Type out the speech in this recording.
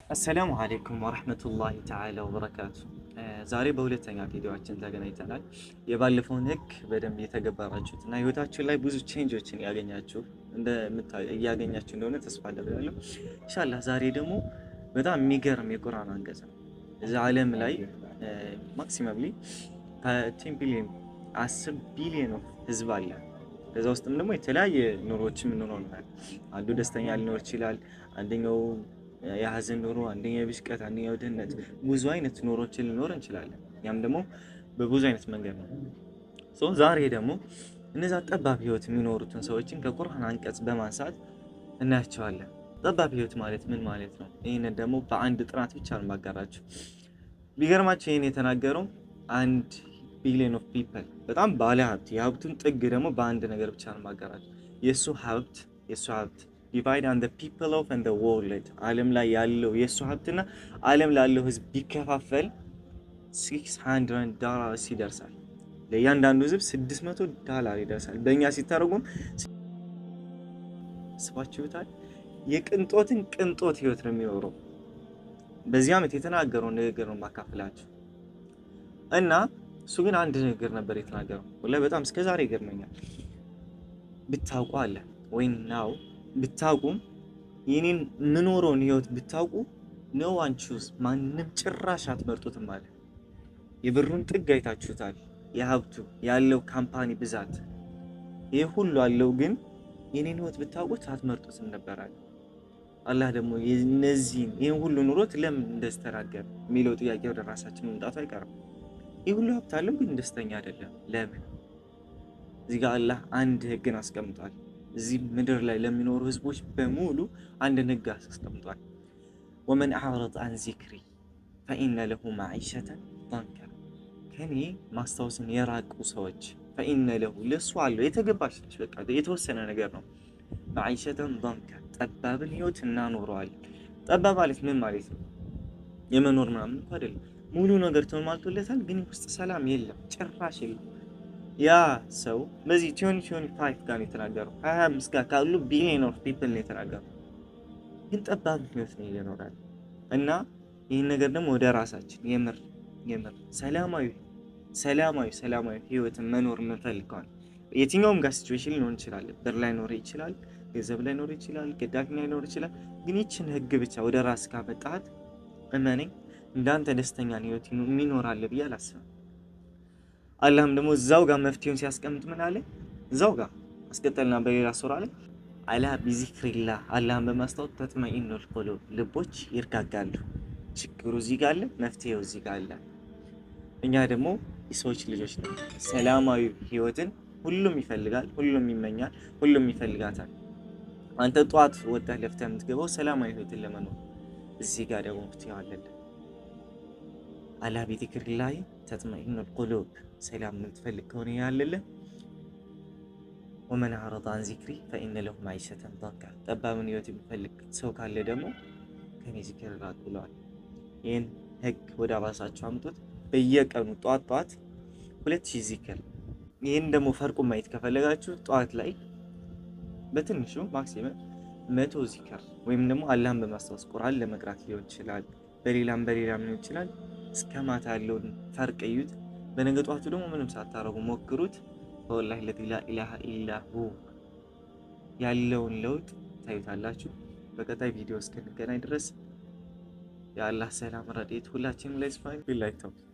السلام عليكم ورحمة الله تعالى وبركاته. ዛሬ በሁለተኛ ቪዲዮአችን ተገናኝተናል። የባለፈውን ህግ በደንብ የተገበራችሁት እና ህይወታችሁ ላይ ብዙ ቼንጆችን እያገኛችሁ እንደሆነ ተስፋ አደርጋለሁ። ኢንሻአላህ ዛሬ ደግሞ በጣም የሚገርም የቁርአን አንቀጽ ነው። እዚህ ዓለም ላይ ማክሲመምሊ ከ10 ቢሊዮን 10 ቢሊዮን ህዝብ አለ። ከዛ ውስጥም ደግሞ የተለያየ ኑሮዎችን የምንኖር ነው። አንዱ ደስተኛ ሊኖር ይችላል፣ አንደኛው የሀዘን ኑሮ፣ አንደኛው ብሽቀት፣ አንደኛው ድህነት፣ ብዙ አይነት ኑሮችን ልኖር እንችላለን። ያም ደግሞ በብዙ አይነት መንገድ ነው። ዛሬ ደግሞ እነዛ ጠባብ ህይወት የሚኖሩትን ሰዎችን ከቁርአን አንቀጽ በማንሳት እናያቸዋለን። ጠባብ ህይወት ማለት ምን ማለት ነው? ይህንን ደግሞ በአንድ ጥናት ብቻ ነው ማጋራችሁ። ቢገርማችሁ ይህን የተናገረው 1 ቢሊዮን ኦፍ ፒፕል በጣም ባለ ሀብት፣ የሀብቱን ጥግ ደግሞ በአንድ ነገር ብቻ ነው ማጋራችሁ። የእሱ ሀብት divide on the people of and the world ዓለም ላይ ያለው የሱ ሀብትና ዓለም ላለው ህዝብ ቢከፋፈል $600 ይደርሳል። ለእያንዳንዱ ህዝብ $600 ይደርሳል። በእኛ ሲተረጎም ስባችሁታል። የቅንጦትን ቅንጦት ህይወት ነው የሚኖረው። በዚህ ዓመት የተናገረው ንግግር ነው ማካፈላችሁ እና እሱ ግን አንድ ንግግር ነበር የተናገረው። ወላሂ በጣም እስከዛሬ ይገርመኛል። ብታውቁ አለ ወይ ነው ብታውቁም የኔን ምኖረውን ህይወት ብታውቁ no one choose ማንም ጭራሽ አትመርጡትም ማለት። የብሩን ጥግ አይታችሁታል፣ የሀብቱ ያለው ካምፓኒ ብዛት ይሄ ሁሉ አለው፣ ግን የኔን ህይወት ብታውቁት አትመርጡትም ነበር። አላህ ደግሞ የነዚህን ይሄን ሁሉ ኑሮት ለምን እንደስተናገረ የሚለው ጥያቄ ወደ ራሳችን መምጣቱ አይቀርም። ይሄ ሁሉ ሀብት አለው፣ ግን ደስተኛ አይደለም። ለምን? እዚህ ጋር አላህ አንድ ህግን አስቀምጧል። እዚህ ምድር ላይ ለሚኖሩ ህዝቦች በሙሉ አንድ ህግ አስቀምጧል። ወመን አዕረض አን ዚክሪ ፈኢነ ለሁ መዒሸተን ضንካ። ከኔ ማስታወስን የራቁ ሰዎች ፈኢነ ለሁ ለሱ አለው የተገባች በቃ የተወሰነ ነገር ነው። መዒሸተን ضንካ ጠባብን ህይወት እናኖረዋለን። ጠባብ ማለት ምን ማለት ነው? የመኖር ምናምን እንኳ አይደለም። ሙሉ ነገር ተሟልቶለታል፣ ግን ውስጥ ሰላም የለም፣ ጭራሽ የለም። ያ ሰው በዚህ 2025 ጋር የተናገረው 25 ጋር ካሉ ቢሊዮን ኦፍ ፒፕል ነው የተናገረው፣ ግን ጠባብ ህይወት ነው ይኖራል። እና ይህን ነገር ደግሞ ወደ ራሳችን የምር ሰላማዊ ህይወትን መኖር የምንፈልገው የትኛውም ጋር ሲቹዌሽን ሊኖር ይችላል። ብር ላይ ኖር ይችላል፣ ገንዘብ ላይ ኖር ይችላል፣ ገዳፊ ላይ ኖር ይችላል። ግን ይችን ህግ ብቻ ወደ ራስ ካመጣት እመነኝ እንዳንተ ደስተኛ ህይወት የሚኖራል ብዬ አላስብም። አላህም ደግሞ እዛው ጋር መፍትሄውን ሲያስቀምጥ ምን አለ? እዛው ጋር አስቀጠልና በሌላ ሱራ ላይ አላ ቢዚክሪላህ አላህን በማስታወስ ተጥመኢኑል ቁሉብ ልቦች ይረጋጋሉ። ችግሩ እዚህ ጋር አለ፣ መፍትሄው እዚህ ጋር አለ። እኛ ደግሞ የሰዎች ልጆች ነን። ሰላማዊ ህይወትን ሁሉም ይፈልጋል፣ ሁሉም ይመኛል፣ ሁሉም ይፈልጋታል። አንተ ጧት ወጣህ ለፍተህ የምትገባው ሰላማዊ ህይወትን ለመኖር፣ እዚህ ጋር ደግሞ መፍትሄው አለ። አላ ቢዚክሪላህ ተጥመኢኑል ቁሉብ ሰላም የምትፈልግ ከሆነ ያለልህ ወመን አዕረض አን ዚክሪ ፈኢነ ለሁ መዒሸተን ضንካ ጠባብን ህይወት የሚፈልግ ሰው ካለ ደግሞ ከኔ ዚክር ራቅ ብለዋል። ይህን ህግ ወደ ራሳችሁ አምጡት። በየቀኑ ጧት 2000 ዚክር። ይህን ደግሞ ፈርቁ ማየት ከፈለጋችሁ ጧት ላይ በትንሹ ማክሲመም 100 ዚክር ወይም ደግሞ አላህን በማስታወስ ቁርአን ለመቅራት ሊሆን ይችላል፣ በሌላም ሊሆን ይችላል። እስከ ማታ ያለውን ፈርቅ እዩት። በነገ ጧቱ ደግሞ ምንም ሳታረጉ ሞክሩት። ወላሂ ላ ኢላሃ ኢላ ሁ ያለውን ለውጥ ታዩታላችሁ። በቀጣይ ቪዲዮ እስክንገናኝ ድረስ የአላህ ሰላም ረድኤት ሁላችንም ላይ ይስፋ። ቢላሂ ተውፊቅ።